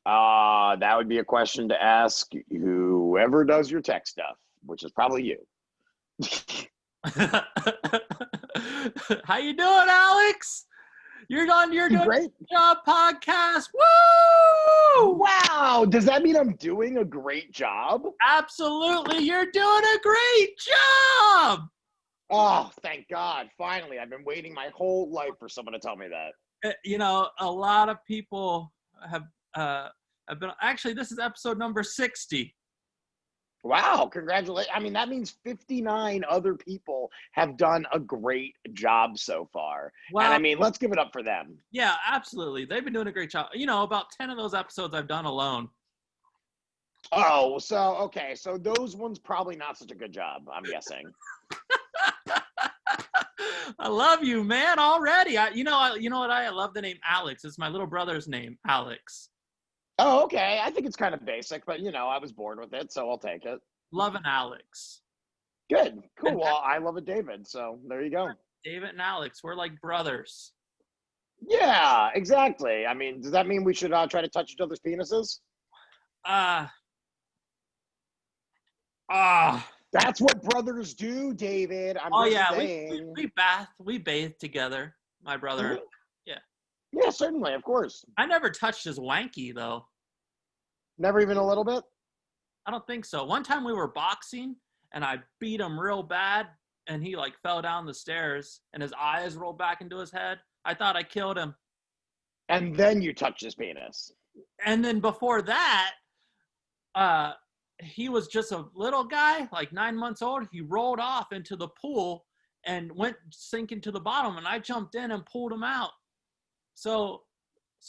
That would be a question to ask whoever does your tech stuff, which is probably you. How you doing, Alex? You're doing Great. a job podcast. Woo! Wow. Does that mean I'm doing a great job? Absolutely. You're doing a great job. Oh, thank God. Finally. I've been waiting my whole life for someone to tell me that. A lot of people have been, actually, this is episode number 60. Wow. Congratulations. I mean, that means 59 other people have done a great job so far. Well, and I mean, let's give it up for them. Yeah, absolutely. They've been doing a great job. About 10 of those episodes I've done alone. Oh, so, okay. So those ones probably not such a good job, I'm guessing. I love you, man, already. You know what? I love the name Alex. It's my little brother's name, Alex. Oh, okay. I think it's kind of basic, but I was bored with it, so I'll take it. Loving Alex. Good. Cool. Well, I love it, David. So there you go. David and Alex, we're like brothers. Yeah, exactly. I mean, does that mean we should try to touch each other's penises? That's what brothers do, David. We bathe together, my brother. Mm-hmm. Yeah. Yeah, certainly, of course. I never touched his wanky though. Never even a little bit? I don't think so. One time we were boxing and I beat him real bad and he like fell down the stairs and his eyes rolled back into his head. I thought I killed him. And then you touched his penis. And then before that, he was just a little guy, like 9 months old. He rolled off into the pool and went sinking to the bottom, and I jumped in and pulled him out. So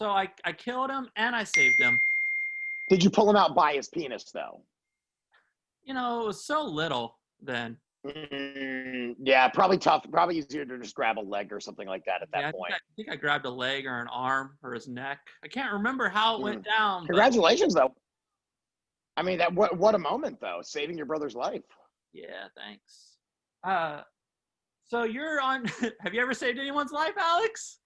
I killed him and I saved him. Did you pull him out by his penis, though? It was so little then. Yeah, probably tough. Probably easier to just grab a leg or something like that at that point. I think I grabbed a leg or an arm or his neck. I can't remember how it went down. Congratulations, though. I mean, what a moment, though, saving your brother's life. Yeah, thanks. So you're on. Have you ever saved anyone's life, Alex?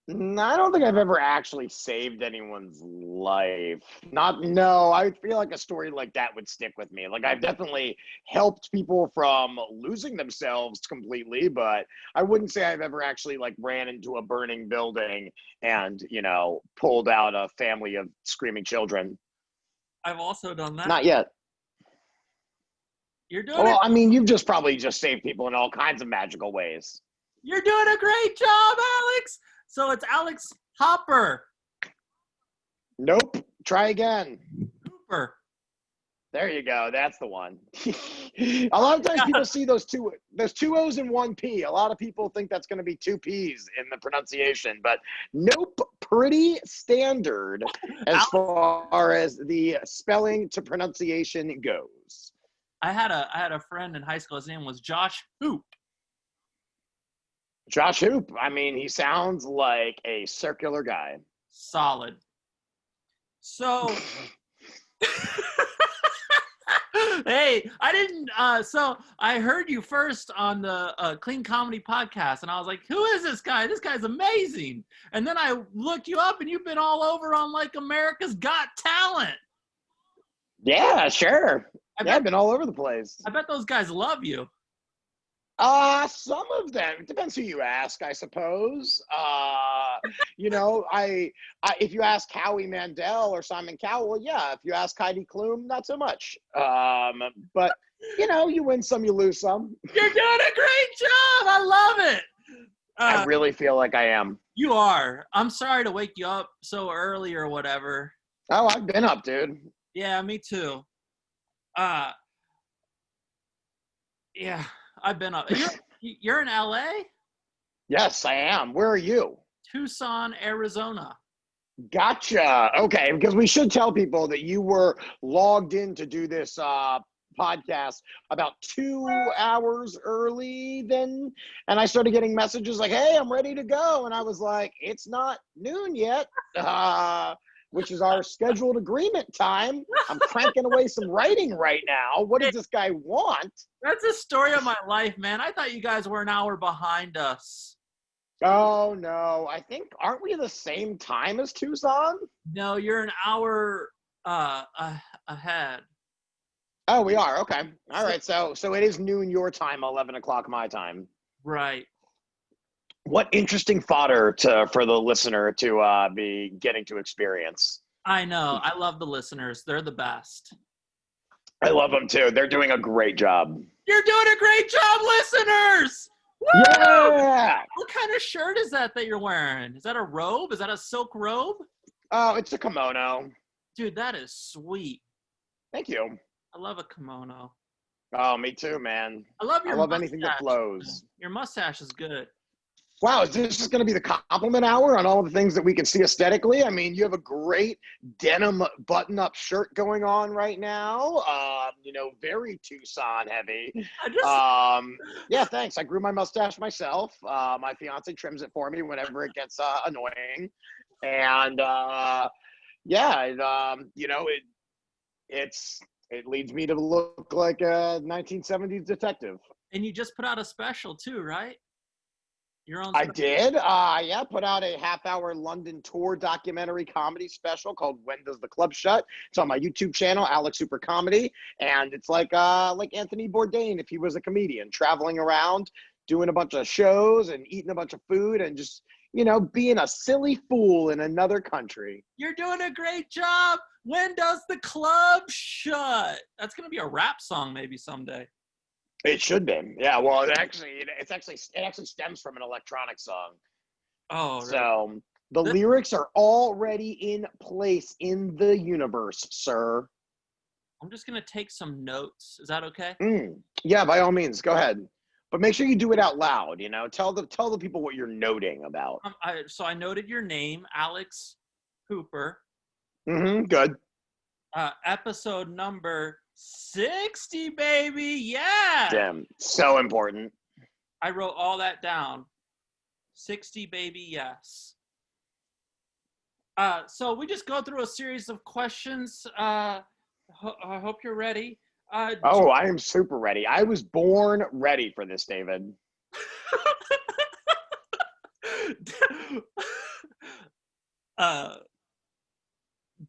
I don't think I've ever actually saved anyone's life. No, I feel like a story like that would stick with me. Like, I've definitely helped people from losing themselves completely, but I wouldn't say I've ever actually like ran into a burning building and, pulled out a family of screaming children. I've also done that. Not yet. You're doing I mean, you've probably saved people in all kinds of magical ways. You're doing a great job, Alex. So it's Alex Hopper. Nope. Try again. Hooper. There you go. That's the one. A lot of times people see those two O's and one P. A lot of people think that's going to be two P's in the pronunciation, but nope. Pretty standard as far as the spelling to pronunciation goes. I had a friend in high school. His name was Josh Hoop. Josh Hoop. I mean, he sounds like a circular guy. Solid. So, hey, I didn't. So I heard you first on the Clean Comedy podcast, and I was like, "Who is this guy? This guy's amazing." And then I looked you up, and you've been all over on like America's Got Talent. Yeah, sure. I've been all over the place. I bet those guys love you. Some of them. It depends who you ask, I suppose. If you ask Howie Mandel or Simon Cowell, yeah. If you ask Heidi Klum, not so much. But you win some, you lose some. You're doing a great job. I love it. I really feel like I am. You are. I'm sorry to wake you up so early or whatever. Oh, I've been up, dude. Yeah, me too. Yeah. I've been up. You're in LA? Yes, I am. Where are you? Tucson, Arizona. Gotcha. Okay, because we should tell people that you were logged in to do this podcast about 2 hours early then, and I started getting messages like, "Hey, I'm ready to go," and I was like, "It's not noon yet." Which is our scheduled agreement time. I'm cranking away some writing right now. What does this guy want? That's the story of my life, man. I thought you guys were an hour behind us. Oh no, I think aren't we the same time as Tucson? No, you're an hour ahead. Oh, we are. Okay. All So, right. So it is noon your time, 11 o'clock my time. right. What interesting fodder to for the listener to be getting to experience. I know. I love the listeners. They're the best. I love them too. They're doing a great job. You're doing a great job, listeners. Woo! Yeah. What kind of shirt is that you're wearing? Is that a robe? Is that a silk robe? Oh, it's a kimono. Dude, that is sweet. Thank you. I love a kimono. Oh, me too, man. I love I your love mustache. anything that flows. Your mustache is good. Wow, is this just going to be the compliment hour on all the things that we can see aesthetically? I mean, you have a great denim button-up shirt going on right now. Very Tucson heavy. Yeah, thanks. I grew my mustache myself. My fiance trims it for me whenever it gets annoying, and it leads me to look like a 1970s detective. And you just put out a special too, right? Your own I special. did. Put out a half-hour London tour documentary comedy special called "When Does the Club Shut?" It's on my YouTube channel, Alex Super Comedy, and it's like Anthony Bourdain if he was a comedian, traveling around, doing a bunch of shows and eating a bunch of food and just being a silly fool in another country. You're doing a great job. When does the club shut? That's gonna be a rap song maybe someday. It should be. Yeah. Well, it actually stems from an electronic song. Oh, really? So the lyrics are already in place in the universe, sir. I'm just gonna take some notes. Is that okay? Yeah, by all means, go ahead. But make sure you do it out loud. Tell the people what you're noting about. So I noted your name, Alex Hooper. Good. Episode number 60, baby. Yeah. Damn, so important. I wrote all that down. 60, baby, yes. So we just go through a series of questions. I hope you're ready. I am super ready. I was born ready for this, David.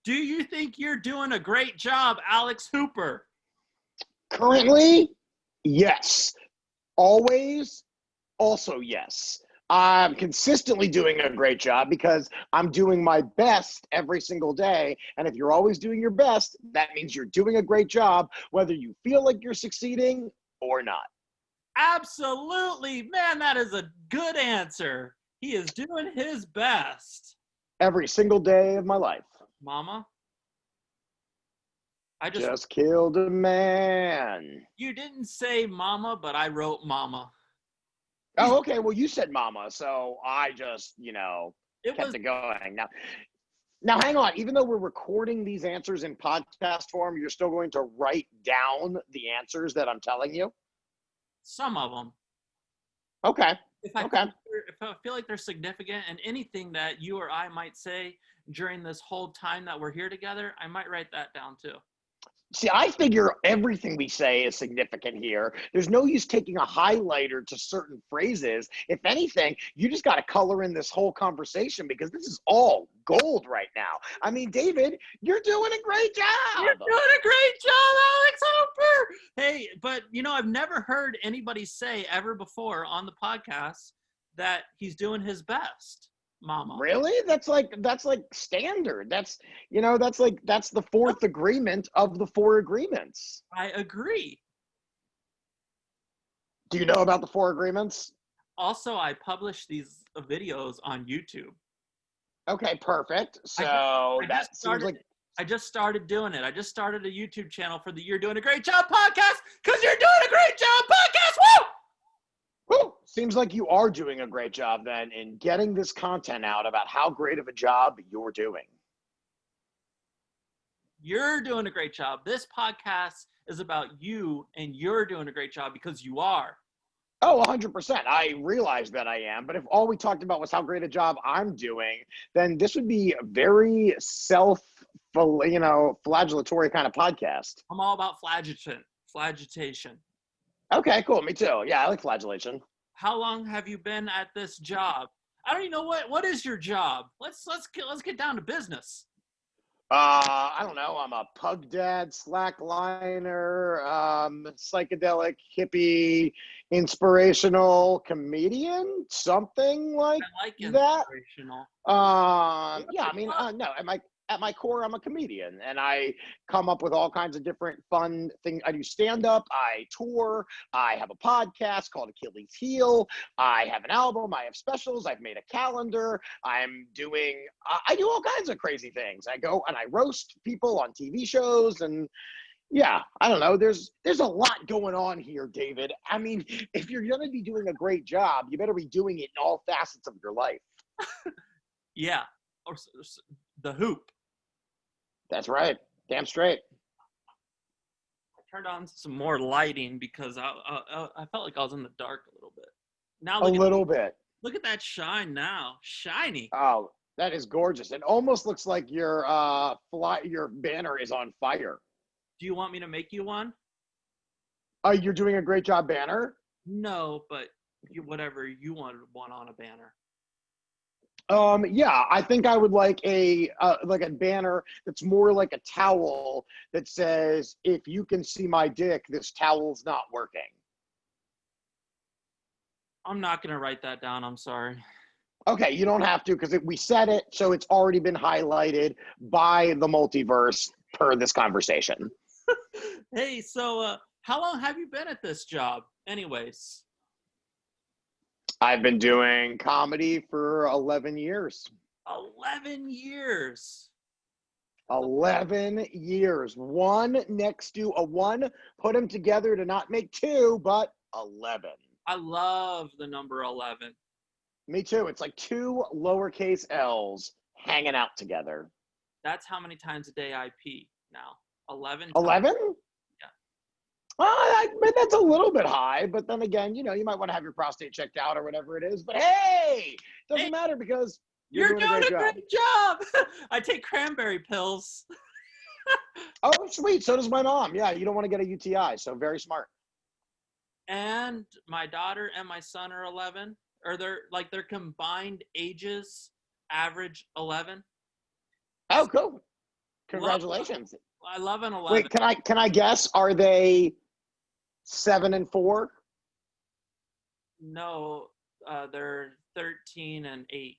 Do you think you're doing a great job, Alex Hooper? Currently, yes. Always, also yes. I'm consistently doing a great job because I'm doing my best every single day. And if you're always doing your best, that means you're doing a great job, whether you feel like you're succeeding or not. Absolutely. Man, that is a good answer. He is doing his best. Every single day of my life. Mama? I just killed a man. You didn't say mama, but I wrote mama. Oh, okay. Well, you said mama, so I just, kept it going. Now, hang on. Even though we're recording these answers in podcast form, you're still going to write down the answers that I'm telling you? Some of them. Okay. If I feel like they're significant and anything that you or I might say during this whole time that we're here together, I might write that down too. See, I figure everything we say is significant here. There's no use taking a highlighter to certain phrases. If anything, you just got to color in this whole conversation because this is all gold right now. I mean, David, you're doing a great job. You're doing a great job, Alex Hooper. Hey, but I've never heard anybody say ever before on the podcast that he's doing his best. Mama. Really? That's like standard. That's the fourth agreement of the four agreements. I agree. Do you know about the four agreements? Also, I publish these videos on YouTube. Okay, perfect. So I just started doing it. I just started a YouTube channel for the You're Doing a Great Job podcast because you're doing a great job podcast. Woo! Woo! Seems like you are doing a great job then in getting this content out about how great of a job you're doing. You're doing a great job. This podcast is about you, and you're doing a great job because you are. Oh, 100%. I realize that I am. But if all we talked about was how great a job I'm doing, then this would be a very flagellatory kind of podcast. I'm all about flagellantation. Okay, cool. Me too. Yeah, I like flagellation. How long have you been at this job? I don't even know what is your job. Let's get down to business. I don't know. I'm a pug dad, slackliner, psychedelic, hippie, inspirational comedian, something like I like that. inspirational. Yeah, I mean, no, at my core, I'm a comedian, and I come up with all kinds of different fun things. I do stand up, I tour, I have a podcast called Achilles Heel, I have an album, I have specials, I've made a calendar, I do all kinds of crazy things. I go and I roast people on TV shows, and yeah, I don't know. There's a lot going on here, David. I mean, if you're going to be doing a great job, you better be doing it in all facets of your life. Yeah, or the hoop. That's right. Damn straight. I turned on some more lighting because I felt like I was in the dark a little bit. Now A little bit. Look at that shine now, shiny. Oh, that is gorgeous. It almost looks like your banner is on fire. Do you want me to make you one? You're doing a great job banner. No, but whatever you want one on a banner. Yeah, I think I would like a banner that's more like a towel that says, "If you can see my dick, this towel's not working." I'm not gonna write that down. I'm sorry. Okay, you don't have to because we said it, so it's already been highlighted by the multiverse per this conversation. Hey, so how long have you been at this job? Anyways. I've been doing comedy for 11 years. 11 years. 11 years. One next to a one. Put them together to not make two, but 11. I love the number 11. Me too. It's like two lowercase L's hanging out together. That's how many times a day I pee now. 11 times. 11? Yeah. That's a little bit high, but then again, you might want to have your prostate checked out or whatever it is. But hey, doesn't matter because you're doing a great job. I take cranberry pills. Oh, sweet. So does my mom. Yeah, you don't want to get a UTI, so very smart. And my daughter and my son are 11. Or their combined ages average 11. Oh, cool. Congratulations. I love an 11. Wait, can I guess? Are they 7 and 4? No, they're 13 and 8.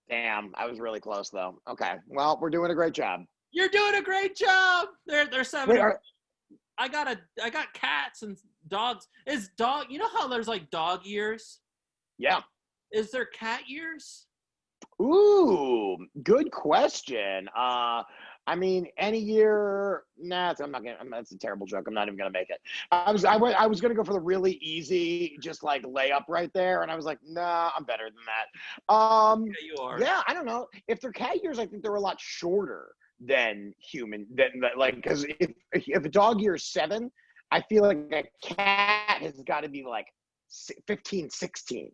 Damn, I was really close though. Okay, well, we're doing a great job. You're doing a great job. They're 7. Wait, I got cats and dogs. You know how there's like dog years? Yeah. Is there cat years? Ooh, good question. I mean, any year. Nah, that's a terrible joke. I'm not even gonna make it. I was gonna go for the really easy, just like layup right there, and I was like, nah, I'm better than that. Yeah, you are. Yeah, I don't know. If they're cat years, I think they're a lot shorter than human. Because if a dog year is 7, I feel like a cat has got to be like 15, 16.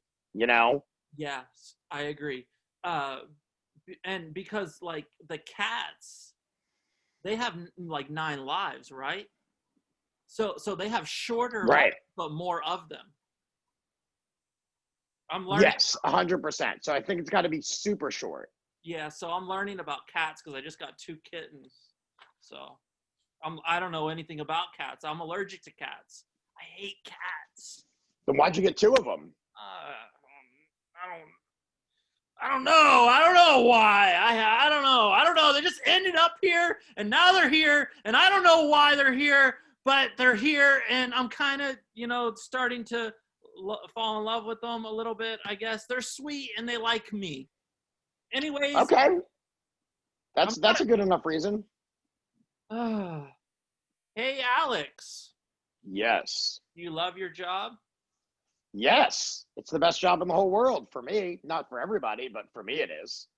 Yes, I agree. And because like the cats, they have like 9 lives, right? So they have shorter lives, but more of them. I'm learning. Yes, 100%. So I think it's got to be super short. Yeah, so I'm learning about cats because I just got 2 kittens. So I don't know anything about cats. I'm allergic to cats. I hate cats. Then why'd you get 2 of them? I don't know. I don't know why. I don't know. I don't know. They just ended up here, and now they're here, and I don't know why they're here, but they're here, and I'm kind of, starting to fall in love with them a little bit, I guess. They're sweet, and they like me. Anyways. Okay. That's a good enough reason. Hey, Alex. Yes. You love your job? Yes. It's the best job in the whole world for me. Not for everybody, but for me it is.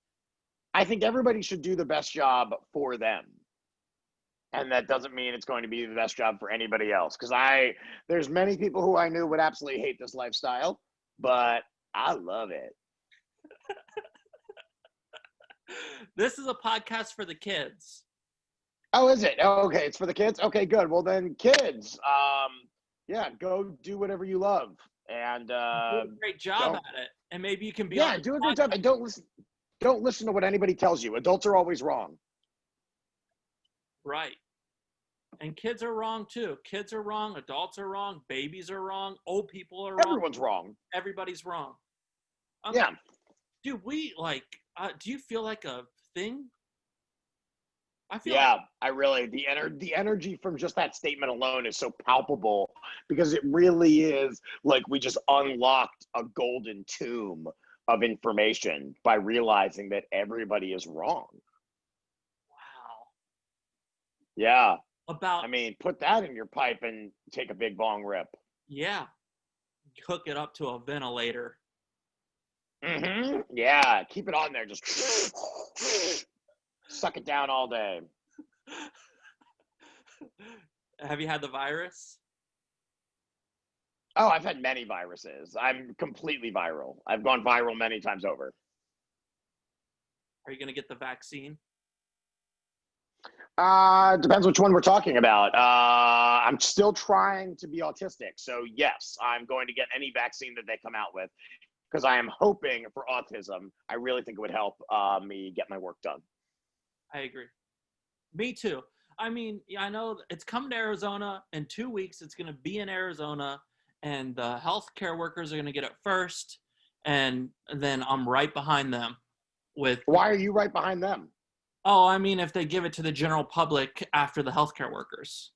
I think everybody should do the best job for them. And that doesn't mean it's going to be the best job for anybody else. Because there's many people who I knew would absolutely hate this lifestyle, but I love it. This is a podcast for the kids. Oh, is it? Oh, okay. It's for the kids? Okay, good. Well then, kids, yeah, go do whatever you love. And do a great job at it. And maybe you can be on Yeah, this do a great podcast. job. And don't listen to what anybody tells you. Adults are always wrong. Right. And kids are wrong too. Kids are wrong. Adults are wrong. Babies are wrong. Old people are wrong. Everyone's wrong. Everybody's wrong. Yeah. Dude, do you feel like a thing? I feel like, Yeah, I really the energy from just that statement alone is so palpable because it really is like we just unlocked a golden tomb of information by realizing that everybody is wrong. wow. Yeah. About, I mean, put that in your pipe and take a big bong rip. yeah, hook it up to a ventilator. Yeah, keep it on there. Just suck it down all day. Have you had the virus? Oh, I've had many viruses. I'm completely viral. I've gone viral many times over. Are you going to get the vaccine? Depends which one we're talking about. I'm still trying to be autistic. So yes, I'm going to get any vaccine that they come out with because I am hoping for autism. I really think it would help me get my work done. I agree. Me too. I mean, I know it's coming to Arizona in 2 weeks. It's going to be in Arizona, and the healthcare workers are going to get it first, and then I'm right behind them with. Why are you right behind them? Oh, I mean, if they give it to the general public after the healthcare workers.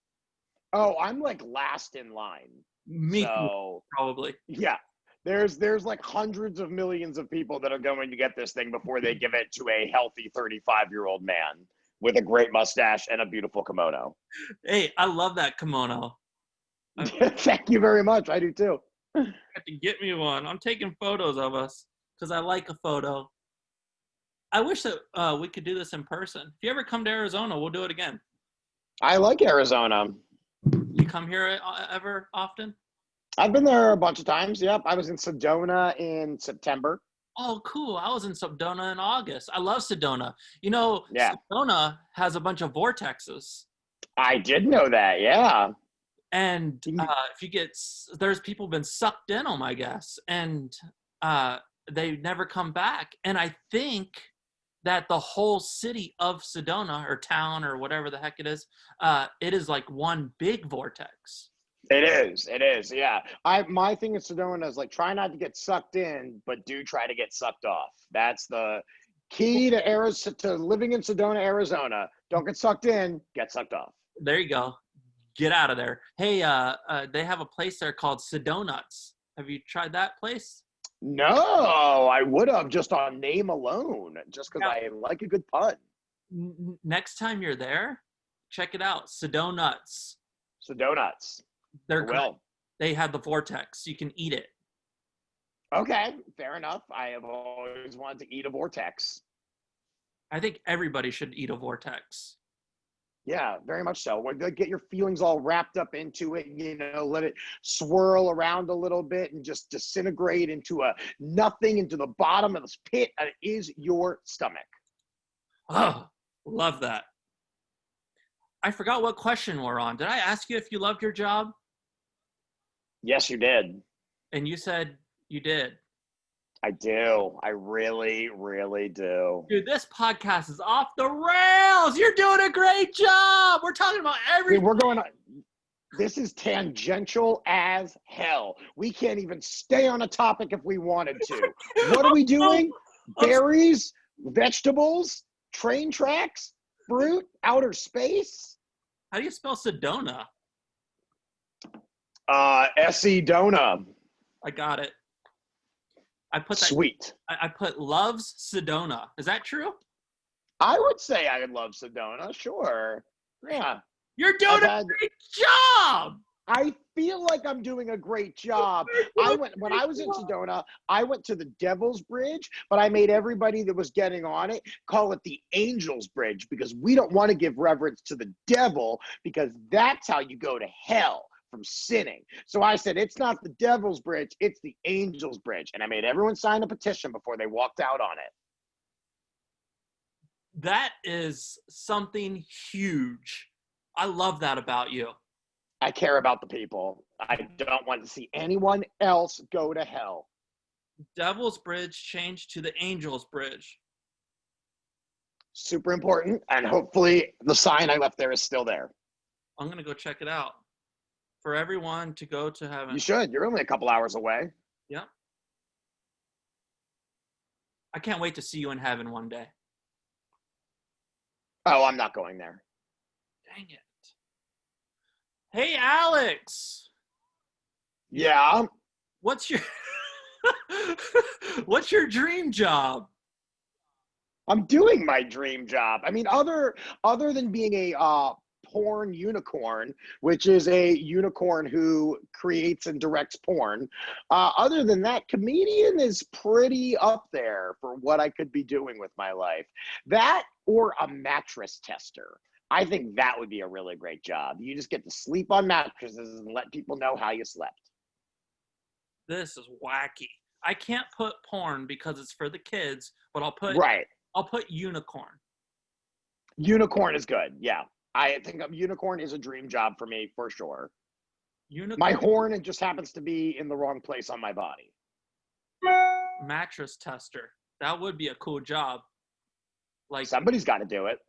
Oh, I'm like last in line. Me too, So probably. yeah, there's like hundreds of millions of people that are going to get this thing before they give it to a healthy 35-year-old man with a great mustache and a beautiful kimono. Hey, I love that kimono. Thank you very much. I do too. I have to get me one. I'm taking photos of us because I like a photo. I wish that we could do this in person. If you ever come to Arizona, we'll do it again. I like Arizona. You come here ever often? I've been there a bunch of times. Yep. I was in Sedona in September. Oh, cool. I was in Sedona in August. I love Sedona. You know, Yeah. Sedona has a bunch of vortexes. I did know that. Yeah. And if you there's people been sucked in them, I guess. And they never come back. And I think that the whole city of Sedona or town or whatever the heck it is like one big vortex. It is. It is. Yeah. My thing in Sedona is like try not to get sucked in, but do try to get sucked off. That's the key to living in Sedona, Arizona. Don't get sucked in, get sucked off. There you go. Get out of there. Hey, they have a place there called Sedonuts. Have you tried that place? No, I would have just on name alone, just because I like a good pun. Next time you're there, check it out. Sedonuts. Sedonuts. They're great. Well, They have the vortex. You can eat it. okay, fair enough. I have always wanted to eat a vortex. I think everybody should eat a vortex. Yeah, very much so. Get your feelings all wrapped up into it, let it swirl around a little bit and just disintegrate into a nothing, into the bottom of this pit that is your stomach. Oh, love that. I forgot what question we're on. Did I ask you if you loved your job? Yes, you did. And you said you did. I do. I really, really do. Dude, this podcast is off the rails. You're doing a great job. We're talking about everything. Dude, we're going on. This is tangential as hell. We can't even stay on a topic if we wanted to. What are we doing? Berries, vegetables, train tracks, fruit, outer space. How do you spell Sedona? Sedona. I got it. I put that. Sweet. I put loves Sedona. Is that true? I would say I love Sedona. Sure. Yeah. You're doing a great job. I feel like I'm doing a great job. When I was in Sedona, I went to the Devil's Bridge, but I made everybody that was getting on it call it the Angel's Bridge because we don't want to give reverence to the devil because that's how you go to hell from sinning. So I said, it's not the Devil's Bridge, it's the Angel's Bridge. And I made everyone sign a petition before they walked out on it. That is something huge. I love that about you. I care about the people. I don't want to see anyone else go to hell. Devil's Bridge changed to the Angel's Bridge. Super important. And hopefully the sign I left there is still there. I'm going to go check it out. For everyone to go to heaven. You should. You're only a couple hours away. Yeah. I can't wait to see you in heaven one day. Oh, I'm not going there. Dang it. Hey, Alex. Yeah. What's your what's your dream job? I'm doing my dream job. I mean, other than being a porn unicorn, which is a unicorn who creates and directs porn. Other than that, comedian is pretty up there for what I could be doing with my life. That or a mattress tester. I think that would be a really great job. You just get to sleep on mattresses and let people know how you slept. This is wacky. I can't put porn because it's for the kids, but I'll put unicorn. Unicorn is good. Yeah. I think unicorn is a dream job for me for sure. Unicorn. My horn, it just happens to be in the wrong place on my body. Mattress tester. That would be a cool job. Like somebody's got to do it.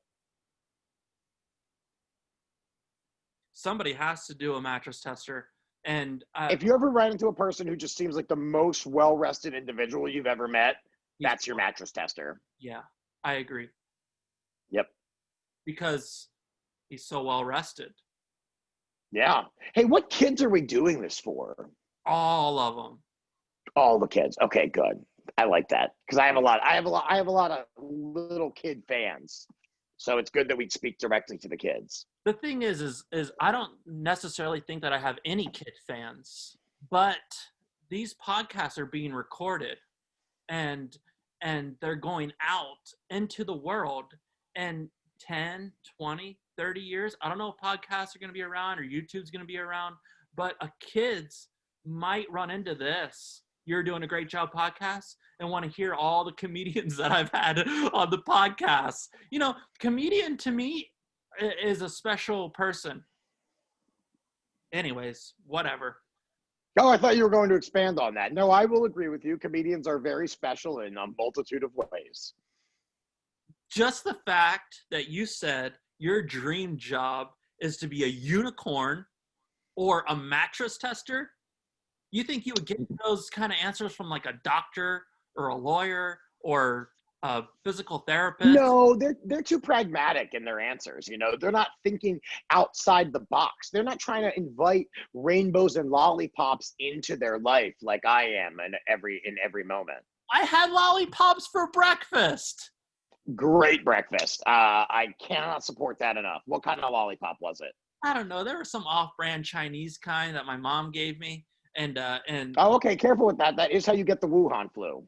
Somebody has to do a mattress tester. And if you ever run into a person who just seems like the most well-rested individual you've ever met, that's your mattress tester. Yeah, I agree. Yep. Because he's so well rested. Yeah. Hey, what kids are we doing this for? All of them. All the kids. Okay, good. I like that because I have a lot of little kid fans. So it's good that we speak directly to the kids. The thing is I don't necessarily think that I have any kid fans, but these podcasts are being recorded and they're going out into the world, and 10, 20, 30 years, I don't know if podcasts are going to be around or YouTube's going to be around, but kids might run into this You're Doing a Great Job podcast and want to hear all the comedians that I've had on the podcast. You know, comedian to me is a special person. Anyways, whatever. Oh, I thought you were going to expand on that. No, I will agree with you. Comedians are very special in a multitude of ways. Just the fact that you said your dream job is to be a unicorn or a mattress tester, you think you would get those kind of answers from like a doctor or a lawyer or a physical therapist? No, they're too pragmatic in their answers. You know, they're not thinking outside the box. They're not trying to invite rainbows and lollipops into their life like I am in every moment. I had lollipops for breakfast. Great breakfast. I cannot support that enough. What kind of lollipop was it? I don't know. There was some off-brand Chinese kind that my mom gave me, and oh, okay. Careful with that. That is how you get the Wuhan flu.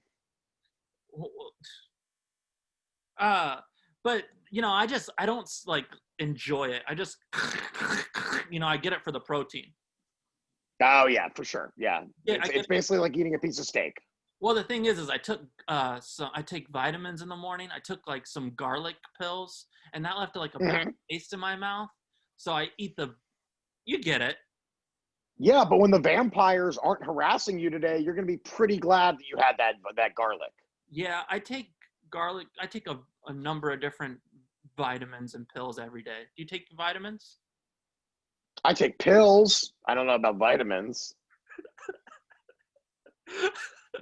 But you know, I don't like enjoy it. I just, you know, I get it for the protein. Oh yeah, for sure. Yeah, Yeah, it's basically like eating a piece of steak. Well, the thing is I took I take vitamins in the morning. I took like some garlic pills, and that left like a bad taste in my mouth. So I eat you get it. Yeah, but when the vampires aren't harassing you today, you're going to be pretty glad that you had that garlic. Yeah, I take garlic. I take a number of different vitamins and pills every day. Do you take vitamins? I take pills. I don't know about vitamins.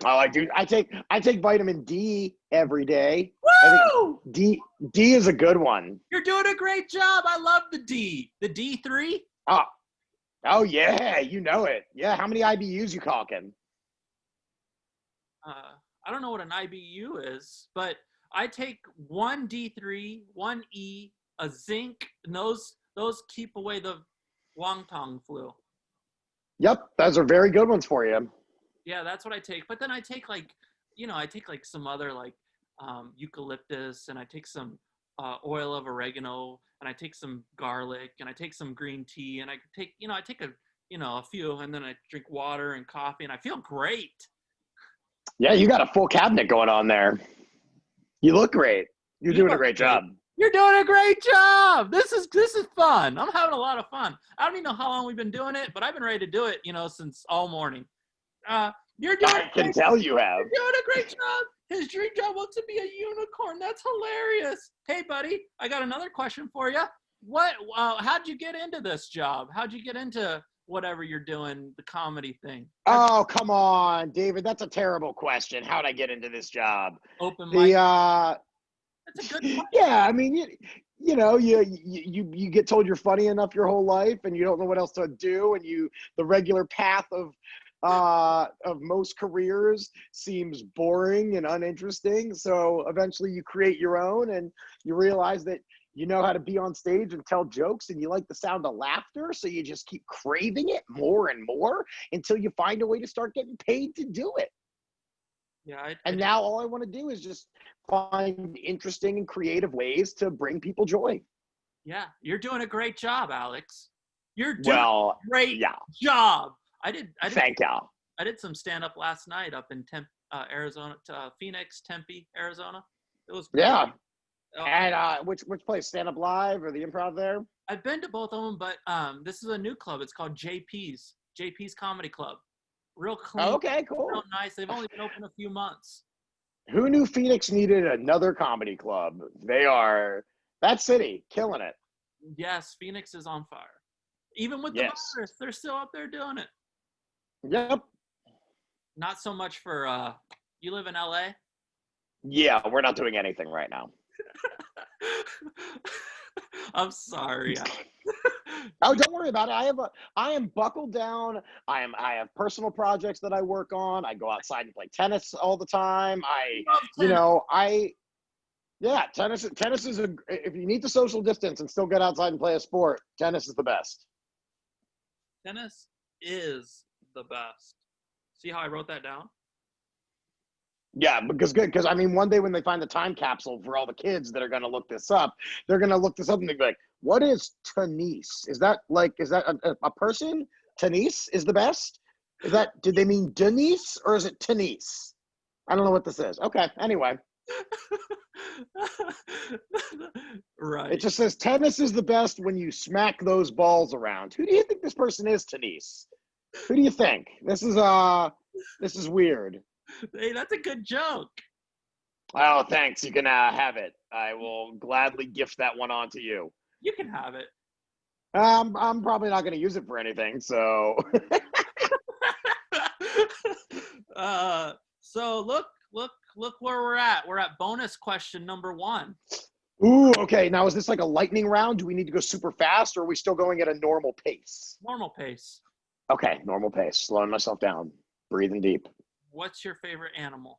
Oh, I do. I take vitamin D every day. Woo! I think D is a good one. You're doing a great job. I love the D. The D3? Oh yeah, you know it. Yeah, how many IBUs you talking? I don't know what an IBU is, but I take one D3, one E, a zinc, and those keep away the Guangdong flu. Yep, those are very good ones for you. Yeah, that's what I take. But then I take I take some other eucalyptus, and I take some oil of oregano, and I take some garlic, and I take some green tea, and I take a few, and then I drink water and coffee, and I feel great. Yeah, you got a full cabinet going on there. You look great. You're doing a great job. You're doing a great job. This is fun. I'm having a lot of fun. I don't even know how long we've been doing it, but I've been ready to do it, since all morning. You're doing I can tell you have. You're doing a great job. His dream job was to be a unicorn. That's hilarious. Hey, buddy, I got another question for you. How'd you get into this job? How'd you get into whatever you're doing, the comedy thing? Oh, come on, David. That's a terrible question. How'd I get into this job? Open mic. The That's a good question. Yeah, I mean, you get told you're funny enough your whole life, and you don't know what else to do, and the regular path of most careers seems boring and uninteresting. So eventually, you create your own, and you realize that you know how to be on stage and tell jokes, and you like the sound of laughter, so you just keep craving it more and more until you find a way to start getting paid to do it. Yeah, And now all I want to do is just find interesting and creative ways to bring people joy. yeah, you're doing a great job, Alex. You're doing a great yeah. job. Thank you. I did some stand up last night up in Arizona, Phoenix, Tempe, Arizona. It was great. Yeah. And which place? Stand Up Live or the Improv there? I've been to both of them, but this is a new club. It's called JP's Comedy Club. Real clean. Oh, okay, cool. Real nice. They've only been open a few months. Who knew Phoenix needed another comedy club? They are that city killing it. Yes, Phoenix is on fire. Even with the virus, they're still up there doing it. Yep. Not so much for you live in LA? Yeah, we're not doing anything right now. I'm sorry. Oh, don't worry about it. I am buckled down. I have personal projects that I work on. I go outside and play tennis all the time. Tennis is if you need to social distance and still get outside and play a sport, tennis is the best. Tennis is the best. See how I wrote that down? Yeah, because I mean, one day when they find the time capsule for all the kids that are going to look this up, they're going to look this up and they'll be like, what is tennis? Is that a person? Tennis is the best? Did they mean Denise or is it tennis? I don't know what this is. Okay, anyway. Right. It just says tennis is the best when you smack those balls around. Who do you think this person is, Tenise? Who do you think? This is weird. Hey, that's a good joke. Oh, thanks. You can have it. I will gladly gift that one on to you. You can have it. I'm probably not going to use it for anything, so. So look where we're at. We're at bonus question number 1. Ooh, okay. Now, is this like a lightning round? Do we need to go super fast, or are we still going at a normal pace? Normal pace. Okay, normal pace. Slowing myself down. Breathing deep. What's your favorite animal?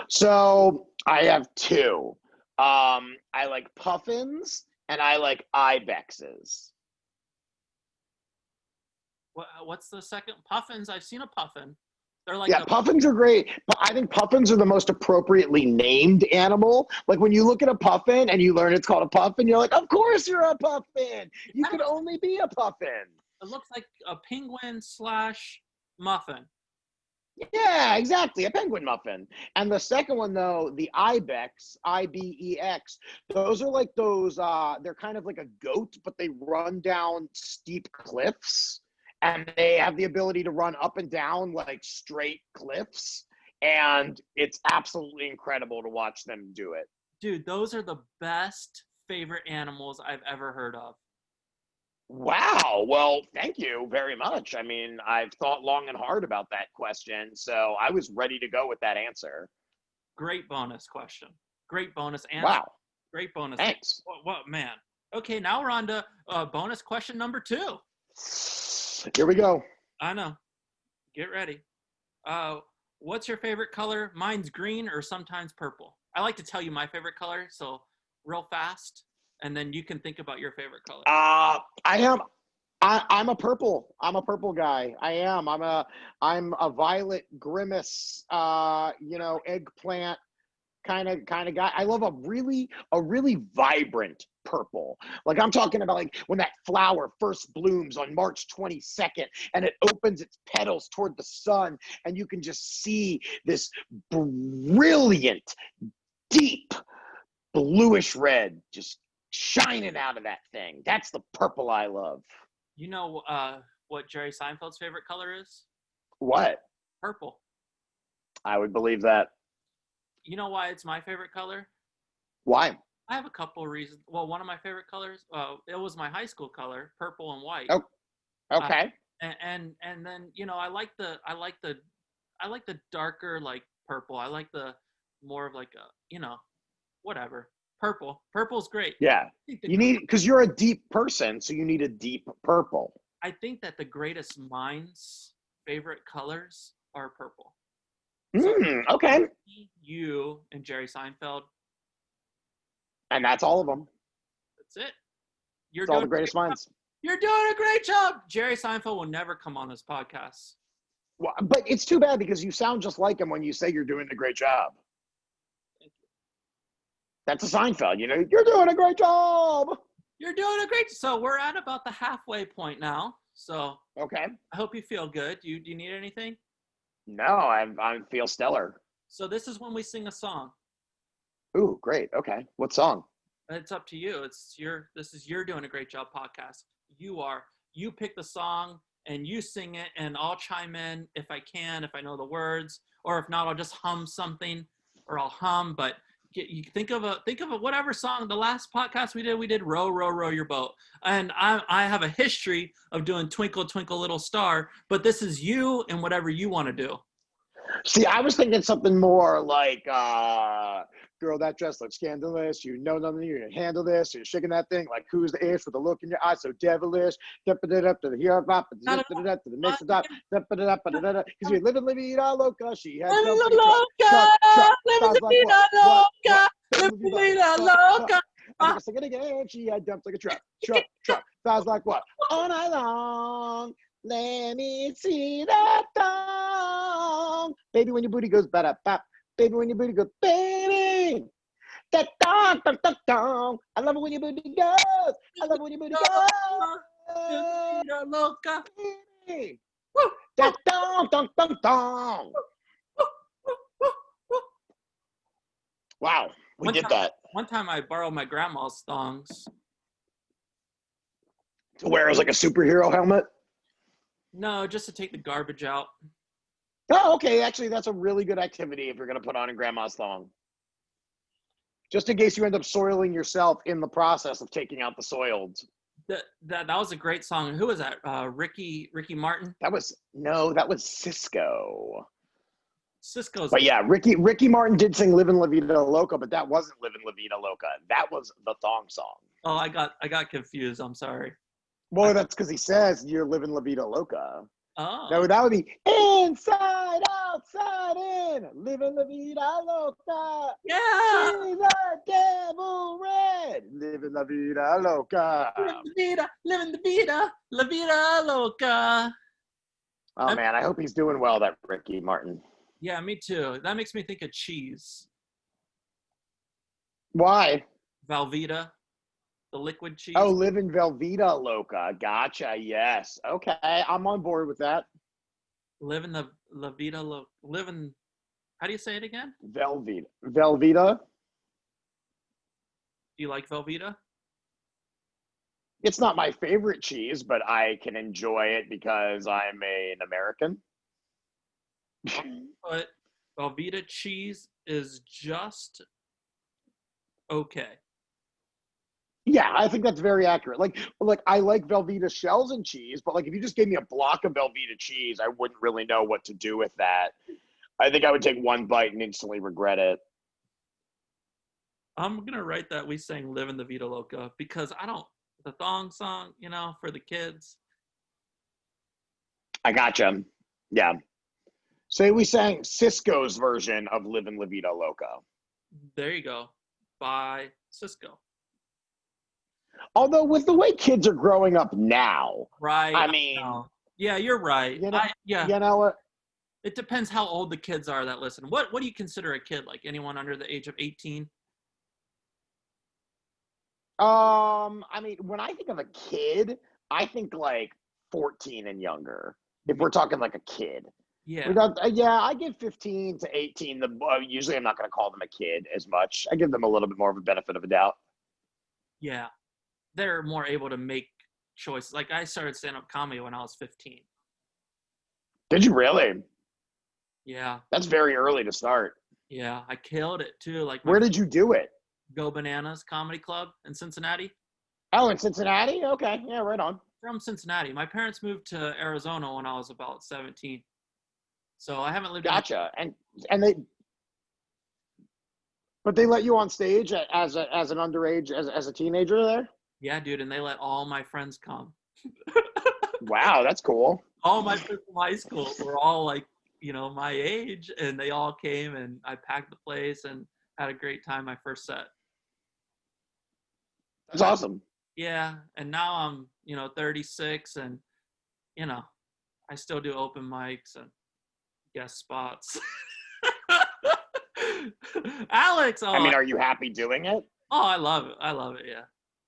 So I have 2. I like puffins and I like ibexes. What's the second? Puffins. I've seen a puffin. They're like puffins are great, but I think puffins are the most appropriately named animal. Like when you look at a puffin and you learn it's called a puffin, you're like, of course you're a puffin. You could only be a puffin. It looks like a penguin / muffin. Yeah, exactly. A penguin muffin. And the second one, though, the ibex, IBEX, those are like those, they're kind of like a goat, but they run down steep cliffs. And they have the ability to run up and down like straight cliffs. And it's absolutely incredible to watch them do it. Dude, those are the best favorite animals I've ever heard of. Wow. Well, thank you very much. I mean, I've thought long and hard about that question, so I was ready to go with that answer. Great bonus question. Great bonus answer. Wow. Great bonus. Thanks. What man? Okay, now we're on to bonus question number 2. Here we go. I know. Get ready. What's your favorite color? Mine's green or sometimes purple. I like to tell you my favorite color, so real fast. And then you can think about your favorite color. I'm a purple. I'm a purple guy. I am. I'm a violet grimace, eggplant kind of guy. I love a really vibrant purple. Like I'm talking about like when that flower first blooms on March 22nd and it opens its petals toward the sun and you can just see this brilliant, deep bluish red just shining out of that thing. That's the purple I love. You know what Jerry Seinfeld's favorite color is? What? Purple. I would believe that. You know why it's my favorite color? Why? I have a couple of reasons. Well, one of my favorite colors, it was my high school color, purple and white. Oh, Uh, okay. and then I like the darker like purple. I like the more of like a whatever purple. Purple's great. Yeah. I think You need, because you're a deep person, so you need a deep purple. I think that the greatest minds' favorite colors are purple. So Okay. you and Jerry Seinfeld, And that's all of them. that's it. You're It's all doing the greatest minds. You're doing a great job. Jerry Seinfeld will never come on this podcast. Well, but it's too bad because you sound just like him when you say you're doing a great job. Thank you. That's a Seinfeld, you're doing a great job. You're doing a great. So we're at about the halfway point now. So Okay. I hope you feel good. Do you need anything? No, I feel stellar. So this is when we sing a song. Ooh, great. Okay. What song? It's up to you. This is your doing a great job podcast. You pick the song and you sing it, and I'll chime in if I can, if I know the words, or if not, I'll just hum something, or I'll hum. But you think of a whatever song. The last podcast we did row row row your boat, and I have a history of doing twinkle twinkle little star. But this is you and whatever you want to do. See, I was thinking something more like, girl, that dress looks scandalous. You know nothing. You're going to handle this. You're shaking that thing like who's the ish with the look in your eyes so devilish. Dip it up to the here up, to the next top. Dip it up, because you're living la vida loca. She has jumps like a truck. Sounds like what? Living la vida loca. I think I sing it again. She had jumps like a truck. Sounds like what? All night long. Let me see that thong. Baby, when your booty goes ba-da-bop. Baby, when your booty goes, baby. That thong, thong, thong, thong. I love it when your booty goes. I love it when your booty goes. Baby. That thong, thong, thong, thong. Wow, we did that. One time I borrowed my grandma's thongs. To wear as like a superhero helmet? No, just to take the garbage out. Oh, okay. Actually, that's a really good activity if you're going to put on a grandma's thong. Just in case you end up soiling yourself in the process of taking out the soiled. That was a great song. Who was that? Ricky Martin? That was Cisco. Cisco's. But yeah, Ricky Martin did sing Livin' La Vida Loca, but that wasn't Livin' La Vida Loca. That was the thong song. Oh, I got confused. I'm sorry. Well, that's because he says you're living La Vida Loca. Oh. No, that would be inside, outside, in. Living La Vida Loca. Yeah. She's a devil red. Living La Vida Loca. Living the vida, La Vida Loca. Oh, man, I hope he's doing well, that Ricky Martin. Yeah, me too. That makes me think of cheese. Why? Velveeta. The liquid cheese. Oh, living Velveeta Loca. Gotcha. Yes. Okay. I'm on board with that. Living the La Vida Loca. Living. How do you say it again? Velveeta. Do you like Velveeta? It's not my favorite cheese, but I can enjoy it because I'm an American. But Velveeta cheese is just okay. Yeah, I think that's very accurate. Like I like Velveeta shells and cheese, but like if you just gave me a block of Velveeta cheese, I wouldn't really know what to do with that. I think I would take one bite and instantly regret it. I'm gonna write that we sang "Living the Vida Loca" because the thong song, for the kids. I gotcha. Yeah. Say we sang Cisco's version of "Livin' La Vida Loca." There you go, by Cisco. Although with the way kids are growing up now, right? I mean, yeah, you're right. You know what? It depends how old the kids are that listen. What do you consider a kid? Like anyone under the age of 18? I mean, when I think of a kid, I think like 14 and younger. If we're talking like a kid. Yeah. I give 15 to 18. Usually I'm not going to call them a kid as much. I give them a little bit more of a benefit of a doubt. Yeah. They're more able to make choices. Like I started stand-up comedy when I was 15. Did you really? Yeah. That's very early to start. Yeah. I killed it too. Like Where did you do it? Go Bananas Comedy Club in Cincinnati. Oh, in Cincinnati? Okay. Yeah, right on. From Cincinnati. My parents moved to Arizona when I was about 17. So I haven't lived in Gotcha. And but they let you on stage as an underage, as a teenager there? Yeah, dude, and they let all my friends come. Wow, that's cool. All my friends from high school were all like, my age, and they all came, and I packed the place and had a great time my first set. That's awesome. Yeah, and now I'm, 36, and I still do open mics and guest spots. Alex, I mean, are you happy doing it? I love it. I love it. Yeah,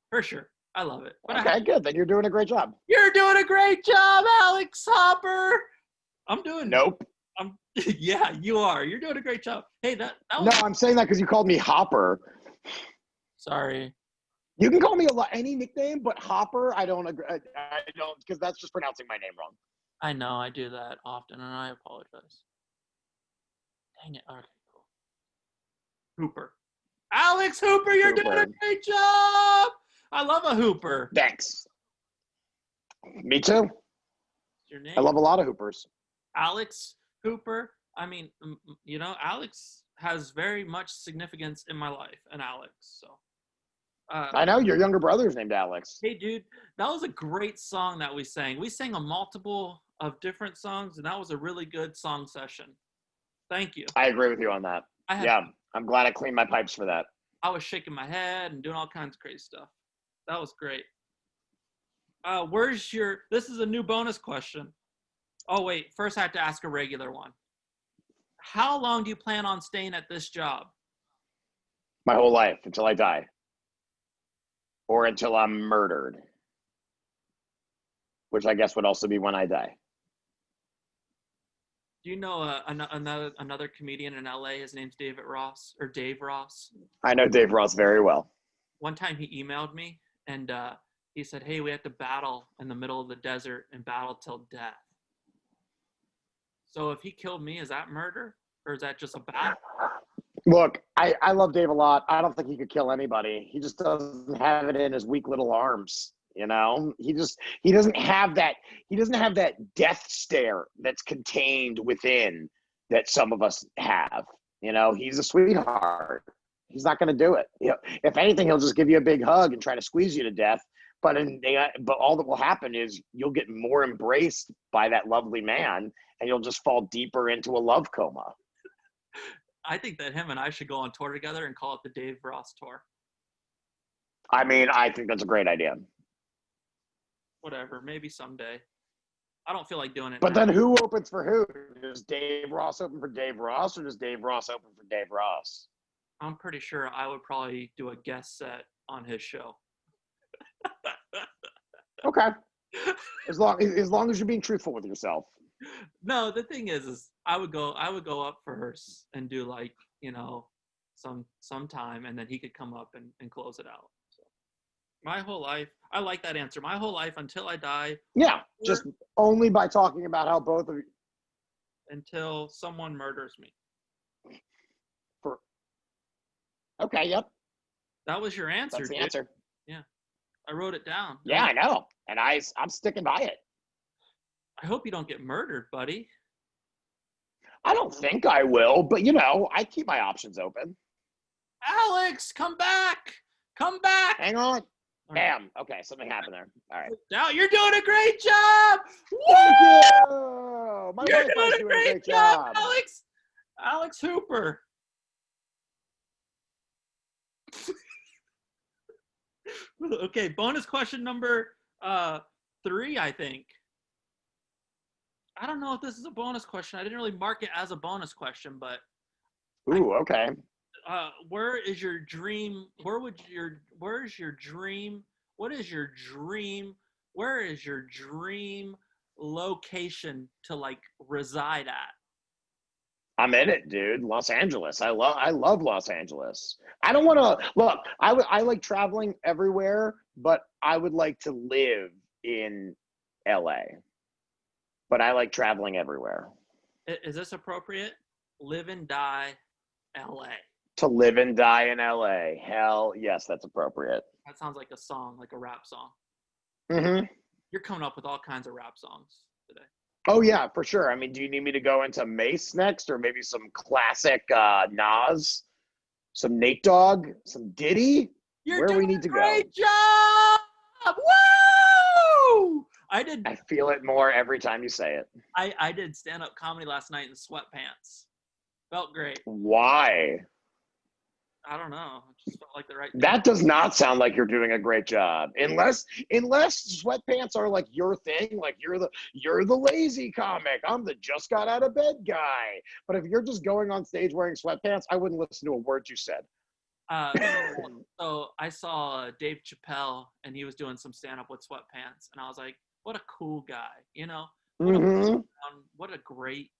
for sure. I love it. But Okay, good. Then you're doing a great job. You're doing a great job, Alex Hopper. Nope. Yeah, you are. You're doing a great job. Hey, that was, No, I'm saying that because you called me Hopper. Sorry. You can call me any nickname, but Hopper, I don't agree. I don't, because that's just pronouncing my name wrong. I know I do that often, and I apologize. Dang it. Okay, cool. Hooper. Alex Hooper, you're doing a great job. I love a Hooper. Thanks. Me too. What's your name? I love a lot of Hoopers. Alex Hooper. I mean, Alex has very much significance in my life, and Alex. So. I know your younger brother's named Alex. Hey, dude, that was a great song that we sang. We sang a multiple of different songs, and that was a really good song session. Thank you. I agree with you on that. Yeah, I'm glad I cleaned my pipes for that. I was shaking my head and doing all kinds of crazy stuff. That was great. This is a new bonus question. Oh, wait, first I have to ask a regular one. How long do you plan on staying at this job? My whole life, until I die. Or until I'm murdered. Which I guess would also be when I die. Do you know another comedian in LA? His name's Dave Ross. I know Dave Ross very well. One time he emailed me and he said, hey, we have to battle in the middle of the desert and battle till death. So if he killed me, is that murder? Or is that just a battle? Look, I love Dave a lot. I don't think he could kill anybody. He just doesn't have it in his weak little arms. He doesn't have that death stare that's contained within that some of us have. He's a sweetheart. He's not going to do it. If anything, he'll just give you a big hug and try to squeeze you to death. But all that will happen is you'll get more embraced by that lovely man, and you'll just fall deeper into a love coma. I think that him and I should go on tour together and call it the Dave Ross Tour. I mean, I think that's a great idea. Whatever, maybe someday. I don't feel like doing it But now. then who opens for who? Does Dave Ross open for Dave Ross, or does Dave Ross open for Dave Ross? I'm pretty sure I would probably do a guest set on his show. Okay. As long as you're being truthful with yourself. No, the thing is I would go up first and do like, some time, and then he could come up and close it out. So my whole life, I like that answer. My whole life until I die. Yeah, just only by talking about how both of you. Until someone murders me. Okay, yep. That was your answer. That's the dude. answer. Yeah, I wrote it down. Yeah, I know, and I'm sticking by it. I hope you don't get murdered, buddy. I don't think I will, but I keep my options open. Alex, come back! Come back! Hang on. Damn. Okay, something happened there. All right. Now you're doing a great job. Thank you. You're doing a great job, Alex. Alex Hooper. Okay, bonus question number 3, I think. I don't know if this is a bonus question. I didn't really mark it as a bonus question, but. Ooh, okay. Where is your dream? What is your dream location to like reside at? I'm in it, dude. Los Angeles. I love Los Angeles. I don't want to look. I like traveling everywhere, but I would like to live in LA. But I like traveling everywhere. Is this appropriate? Live and Die, L.A. To live and die in LA. Hell yes, that's appropriate. That sounds like a song, like a rap song. Mm-hmm. You're coming up with all kinds of rap songs today. Oh yeah, for sure. I mean, do you need me to go into Mace next, or maybe some classic Nas, some Nate Dogg, some Diddy? You're Where doing we need a to go? great job! Woo! I feel it more every time you say it. I did stand-up comedy last night in sweatpants. Felt great. Why? I don't know. It just felt like the right thing. That does not sound like you're doing a great job. Unless sweatpants are like your thing, like you're the lazy comic. I'm the just got out of bed guy. But if you're just going on stage wearing sweatpants, I wouldn't listen to a word you said. So I saw Dave Chappelle, and he was doing some stand-up with sweatpants, and I was like, what a cool guy, you know? What a great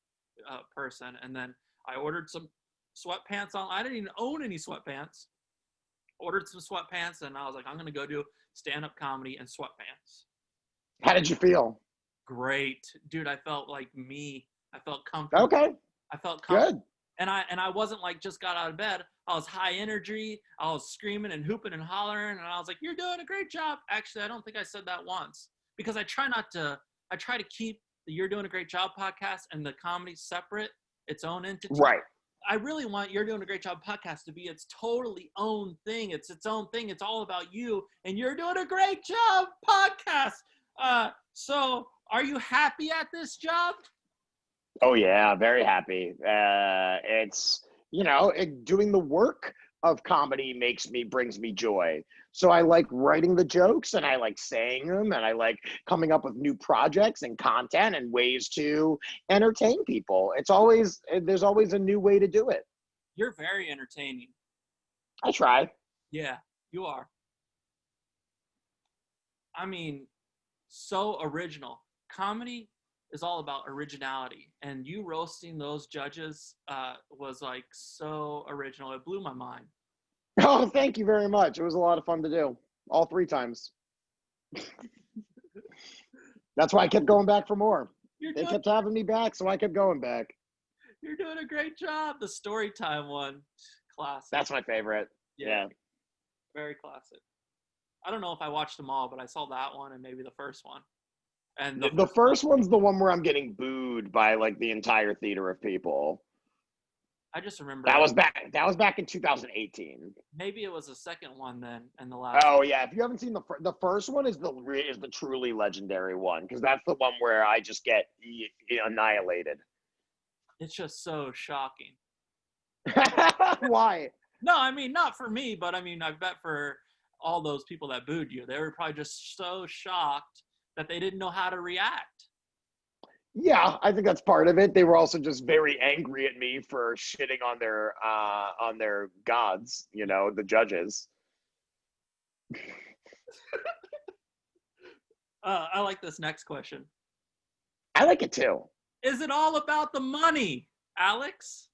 person. And then I ordered some sweatpants on. I didn't even own any sweatpants. Ordered some sweatpants, and I was like, I'm gonna go do stand-up comedy in sweatpants. How did you feel? Great, dude. I felt like me. I felt comfortable. Okay. I felt comfortable. Good. And I wasn't like just got out of bed. I was high energy. I was screaming and hooping and hollering, and I was like, "You're doing a great job." Actually, I don't think I said that once, because I try to keep the You're Doing a Great Job podcast and the comedy separate, its own entity. Right. I really want You're Doing a Great Job podcast to be its totally own thing. It's its own thing. It's all about you, and You're Doing a Great Job podcast. So are you happy at this job? Oh yeah, very happy. It's doing the work of comedy brings me joy. So I like writing the jokes, and I like saying them, and I like coming up with new projects and content and ways to entertain people. There's always a new way to do it. You're very entertaining. I try. Yeah, you are. I mean, so original. Comedy is all about originality, and you roasting those judges was like so original. It blew my mind. Oh, thank you very much. It was a lot of fun to do, all 3 times. That's why I kept going back for more. They kept having me back, so I kept going back. You're doing a great job. The story time one, classic. That's my favorite. Yeah. Very classic. I don't know if I watched them all, but I saw that one and maybe the first one. And the first one's the one where I'm getting booed by like the entire theater of people. I just remember that was back in 2018. Maybe it was the second one then, and the last. Oh yeah, if you haven't seen the first one is the truly legendary one, because that's the one where I just get annihilated. It's just so shocking. Why? No, I mean not for me, but I mean I bet for all those people that booed you, they were probably just so shocked that they didn't know how to react. Yeah, I think that's part of it. They were also just very angry at me for shitting on their gods, the judges. I like this next question. I like it too. Is it all about the money, Alex?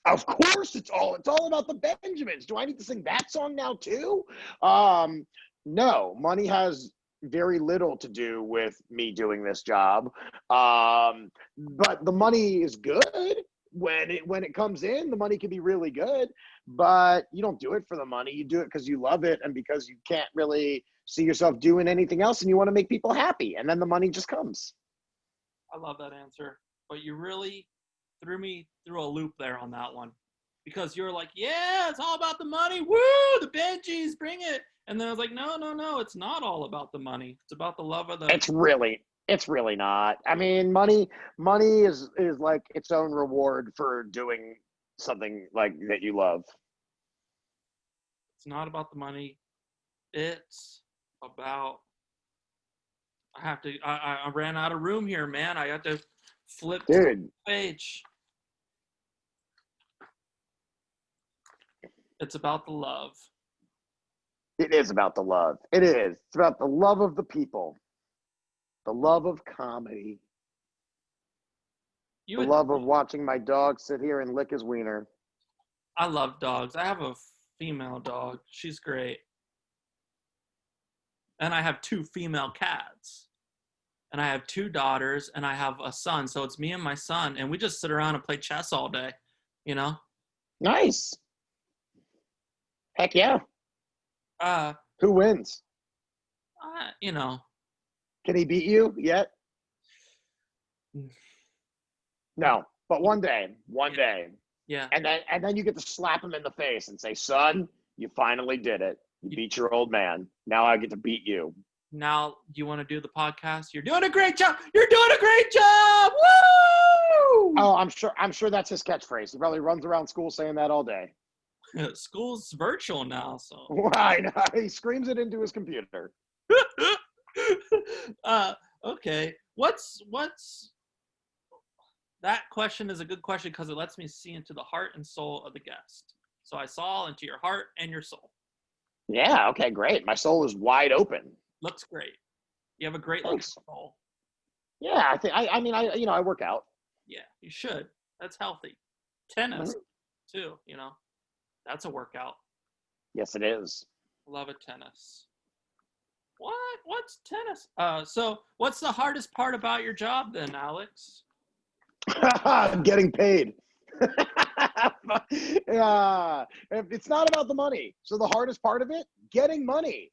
Of course it's all about the Benjamins. Do I need to sing that song now too? No, money has very little to do with me doing this job. But the money is good when it comes in. The money can be really good, but you don't do it for the money. You do it because you love it and because you can't really see yourself doing anything else, and you want to make people happy, and then the money just comes. I love that answer, but you really threw me through a loop there on that one, because you're like, yeah, it's all about the money. Woo, the Benjis, bring it. And then I was like, no, it's not all about the money. It's about the love of the. It's really not. I mean, money is like its own reward for doing something like that you love. It's not about the money. It's about. I ran out of room here, man. I got to flip to the page. It's about the love. It is about the love. It is. It's about the love of the people. The love of comedy. The love of watching my dog sit here and lick his wiener. I love dogs. I have a female dog. She's great. And I have 2 female cats. and I have 2 daughters, and I have a son. So it's me and my son, and we just sit around and play chess all day, you know? Nice. Heck yeah. Uh, Who wins? you know, Can he beat you yet? No, but one day. yeah. And then you get to slap him in the face and say, son, you finally did it. You beat your old man. Now I get to beat you. Now, do you want to do the podcast? You're doing a great job. You're doing a great job. Woo! Oh, I'm sure that's his catchphrase. He probably runs around school saying that all day. School's virtual now, so. Why not? He screams it into his computer. Okay. What's that question is a good question because it lets me see into the heart and soul of the guest. So I saw into your heart and your soul. Yeah, okay, great. My soul is wide open. Looks great. You have a great looking soul. Yeah, I work out. Yeah, you should. That's healthy. Tennis, too, That's a workout. Yes, it is. Love a tennis. What? What's tennis? So what's the hardest part about your job then, Alex? Getting paid. Yeah, it's not about the money. So the hardest part of it, getting money.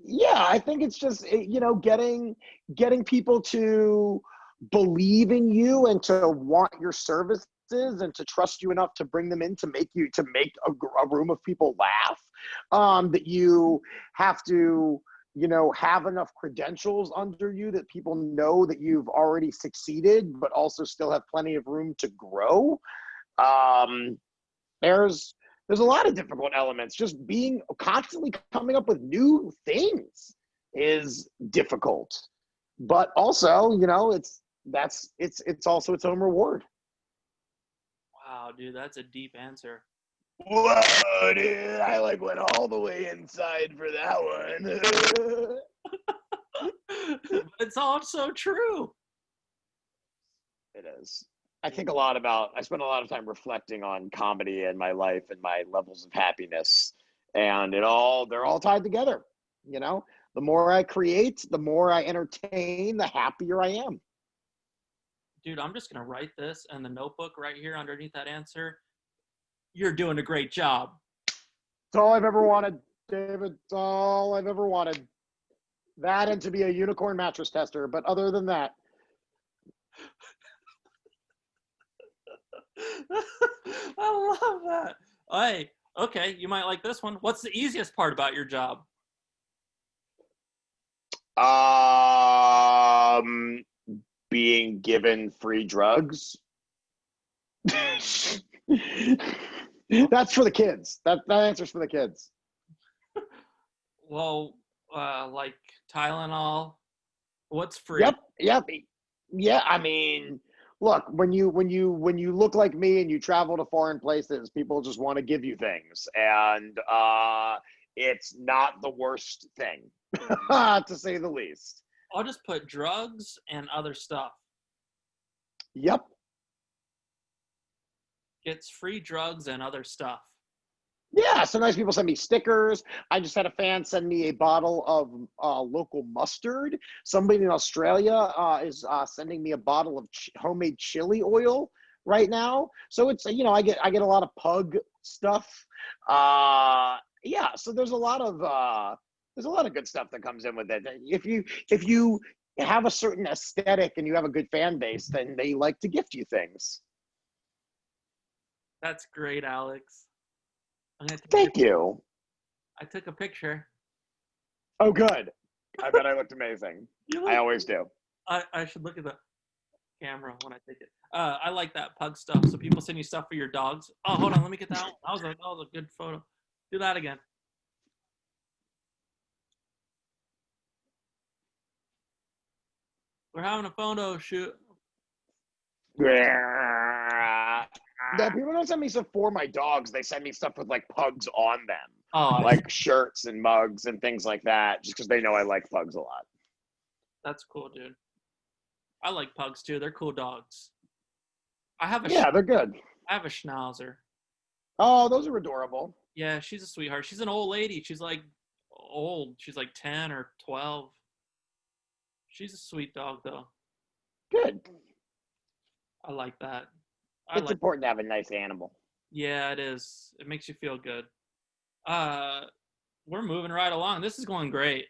Yeah, I think it's just getting people to believe in you and to want your services and to trust you enough to bring them in to make a room of people laugh. That you have to have enough credentials under you that people know that you've already succeeded, but also still have plenty of room to grow. There's a lot of difficult elements. Just being constantly coming up with new things is difficult, but also, it's also its own reward. Wow, dude, that's a deep answer. Whoa, dude, I went all the way inside for that one. It's all so true. It is. I spend a lot of time reflecting on comedy and my life and my levels of happiness, and they're all tied together. The more I create, the more I entertain, the happier I am. Dude, I'm just going to write this in the notebook right here underneath that answer. You're doing a great job. It's all I've ever wanted, David. It's all I've ever wanted. That and to be a unicorn mattress tester. But other than that. I love that. Hey, okay, you might like this one. What's the easiest part about your job? Being given free drugs. That's for the kids. That answer's for the kids. Well, like Tylenol. What's free? Yep. Yeah, I mean, look, when you look like me and you travel to foreign places, people just want to give you things, and it's not the worst thing, to say the least. I'll just put drugs and other stuff. Yep. Gets free drugs and other stuff. Yeah, sometimes people send me stickers. I just had a fan send me a bottle of local mustard. Somebody in Australia is sending me a bottle of homemade chili oil right now. So it's I get a lot of pug stuff. Yeah, so there's a lot of good stuff that comes in with it. If you have a certain aesthetic and you have a good fan base, then they like to gift you things. That's great, Alex. Thank you. I took a picture. Oh, good. I bet I looked amazing. I always do. I should look at the camera when I take it. I like that pug stuff. So people send you stuff for your dogs. Oh, hold on. Let me get that one. That was a good photo. Do that again. We're having a photo shoot. Yeah, people don't send me stuff for my dogs. They send me stuff with pugs on them. Oh, like shirts and mugs and things like that, just because they know I like pugs a lot. That's cool, dude. I like pugs too. They're cool dogs. They're good. I have a schnauzer. Oh, those are adorable. Yeah, she's a sweetheart. She's an old lady. She's old. She's 10 or 12. She's a sweet dog, though. Good. I like that. It's important to have a nice animal. Yeah, it is. It makes you feel good. We're moving right along. This is going great.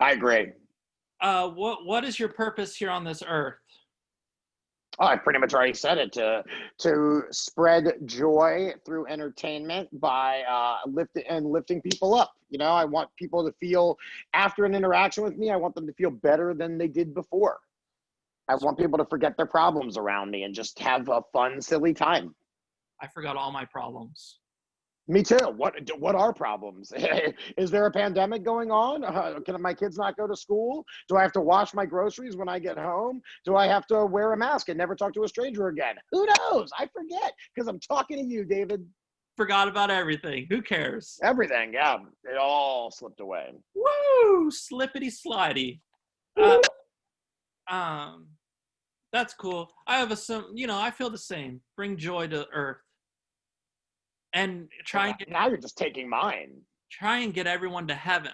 I agree. What is your purpose here on this earth? Oh, I pretty much already said it, to spread joy through entertainment by lifting people up. You know, I want people to feel, after an interaction with me, I want them to feel better than they did before. I want people to forget their problems around me and just have a fun, silly time. I forgot all my problems. Me too. What are problems? Is there a pandemic going on? Can my kids not go to school? Do I have to wash my groceries when I get home? Do I have to wear a mask and never talk to a stranger again? Who knows? I forget because I'm talking to you, David. Forgot about everything. Who cares? Everything, yeah. It all slipped away. Woo! Slippity slidey. That's cool. I have I feel the same. Bring joy to earth. And Now you're just taking mine. Try and get everyone to heaven.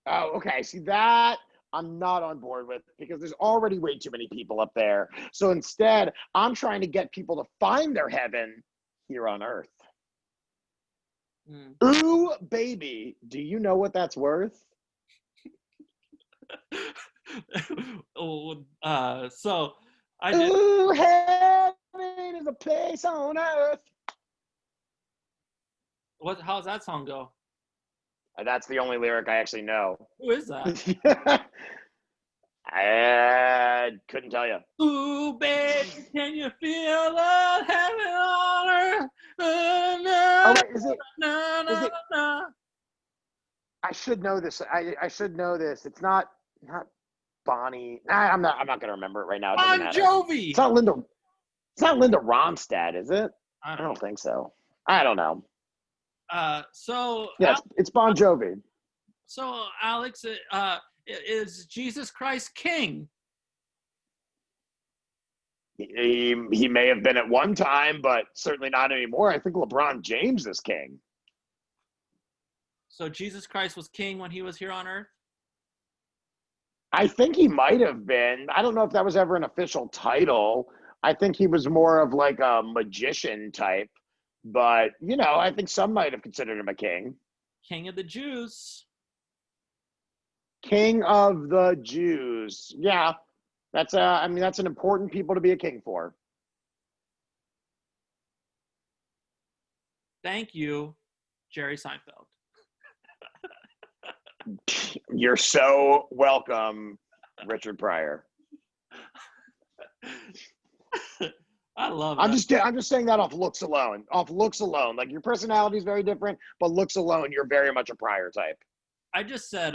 Oh, okay. See, that I'm not on board with because there's already way too many people up there. So instead, I'm trying to get people to find their heaven here on earth. Ooh, baby. Do you know what that's worth? So I did. Ooh, heaven is a place on earth. How's that song go? That's the only lyric I actually know. Who is that? I couldn't tell you. Ooh, baby, can you feel the heaven on earth? Oh, wait, is it? I should know this. I should know this. It's not Bonnie. I'm not going to remember it right now. Bon Jovi. It's not Linda Ronstadt, is it? I don't think so. I don't know. Yes, it's Bon Jovi. So Alex, is Jesus Christ king? He may have been at one time, but certainly not anymore. I think LeBron James is king. So Jesus Christ was king when he was here on earth? I think he might have been. I don't know if that was ever an official title. I think he was more of like a magician type. But, I think some might have considered him a king. King of the Jews. King of the Jews. Yeah. That's an important people to be a king for. Thank you, Jerry Seinfeld. You're so welcome, Richard Pryor. I love it. I'm just saying that off looks alone. Like your personality is very different, but looks alone, you're very much a Pryor type. I just said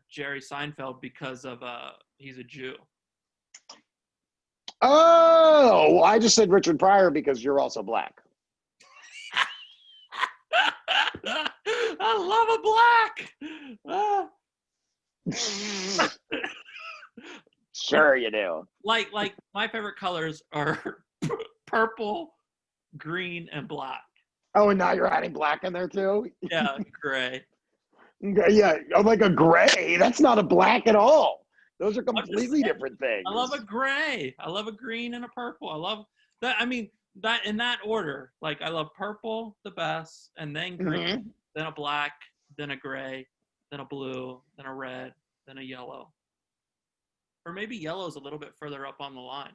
Jerry Seinfeld because of he's a Jew. Oh, I just said Richard Pryor because you're also black. I love a black. Sure you do. Like my favorite colors are purple, green, and black. Oh, and now you're adding black in there too? Yeah, gray. Yeah, like a gray. That's not a black at all. Those are completely different things. I love a gray. I love a green and a purple. I love that. I mean, that in that order. Like I love purple the best, and then green, then a black, then a gray, then a blue, then a red, then a yellow. Or maybe yellow is a little bit further up on the line.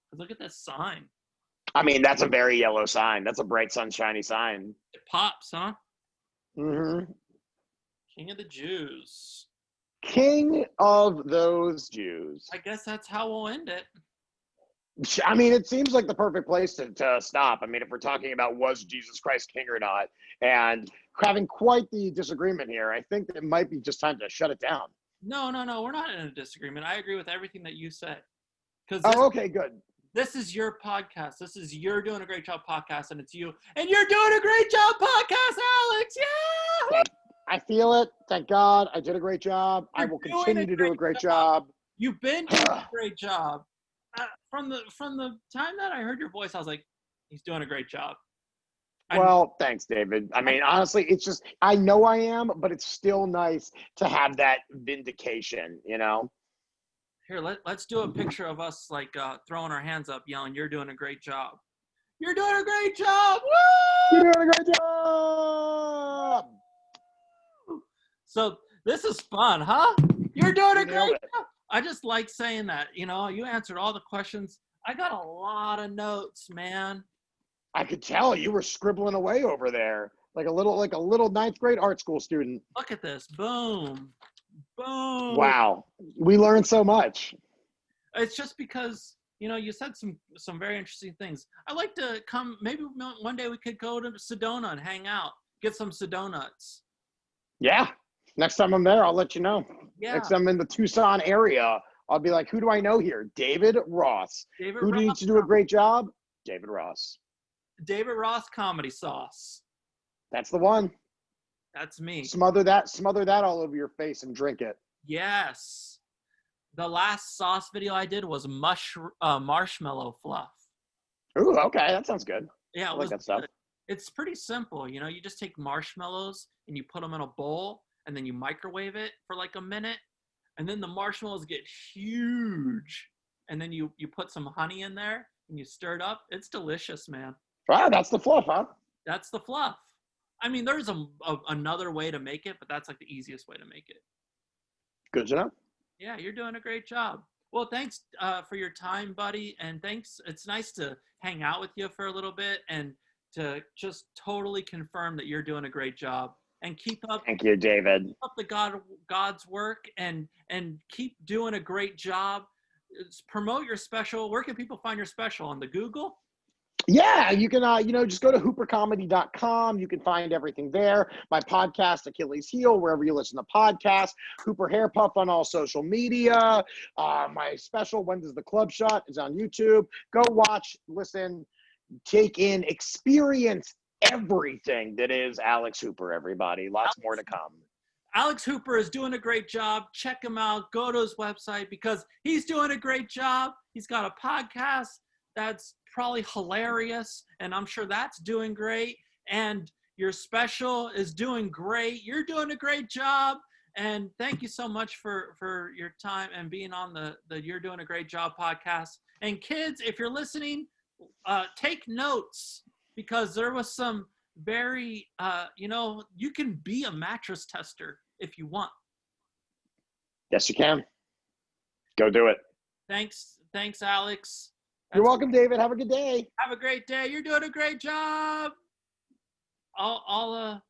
Because look at this sign. I mean, that's a very yellow sign. That's a bright, sunshiny sign. It pops, huh? Mm-hmm. King of the Jews. King of those Jews. I guess that's how we'll end it. I mean, it seems like the perfect place to stop. I mean, if we're talking about was Jesus Christ king or not, and having quite the disagreement here, I think it might be just time to shut it down. No. We're not in a disagreement. I agree with everything that you said. Okay, good. This is your podcast. This is You're Doing a Great Job podcast, and it's you. And you're doing a great job podcast, Alex. Yeah! I feel it. Thank God. I did a great job. I will continue to do a great job. You've been doing a great job. From the time that I heard your voice, I was like, he's doing a great job. Well, thanks, David. I mean, honestly, it's just, I know I am, but it's still nice to have that vindication, you know? Here, let's do a picture of us like throwing our hands up, yelling, "You're doing a great job! You're doing a great job! Woo!" You're doing a great job! So this is fun, huh? You're doing You a nailed great it. job. I just like saying that. You know, you answered all the questions. I got a lot of notes, man. I could tell you were scribbling away over there like a little ninth grade art school student. Look at this. Boom. Boom. Wow. We learned so much. It's just because, you know, you said some very interesting things. I'd like to come, maybe one day we could go to Sedona and hang out, get some Sedonuts. Yeah. Next time I'm there, I'll let you know. Yeah. Next time I'm in the Tucson area, I'll be like, who do I know here? David Ross. David Who Ross. needs to do a great job? David Ross. David Ross comedy sauce. That's the one. That's me. Smother that all over your face and drink it. Yes. The last sauce video I did was marshmallow fluff. Ooh, okay. That sounds good. Yeah, I it like was that stuff. good. It's pretty simple. You know, you just take marshmallows and you put them in a bowl and then you microwave it for like a minute. And then the marshmallows get huge. And then you put some honey in there and you stir it up. It's delicious, man. Wow, that's the fluff, huh? That's the fluff. I mean, there's another way to make it, but that's like the easiest way to make it. Good to know. Yeah, you're doing a great job. Well, thanks for your time, buddy. And thanks. It's nice to hang out with you for a little bit and to just totally confirm that you're doing a great job. And keep up. Thank you, David. Keep up the God's work and keep doing a great job. Promote your special. Where can people find your special? On the Google? Yeah, you can, just go to hoopercomedy.com. You can find everything there. My podcast, Achilles Heel, wherever you listen to podcasts. Hooper Hair Puff on all social media. My special, When Does the Club Shut, is on YouTube. Go watch, listen, take in, experience everything that is Alex Hooper, everybody. Lots more to come. Alex Hooper is doing a great job. Check him out. Go to his website because he's doing a great job. He's got a podcast that's probably hilarious, and I'm sure that's doing great. And your special is doing great. You're doing a great job. And thank you so much for your time and being on the You're Doing a Great Job podcast. And kids, if you're listening, take notes because there was some very, you can be a mattress tester if you want. Yes, you can. Go do it. Thanks, Alex. You're welcome, David. Have a good day. Have a great day. You're doing a great job. I'll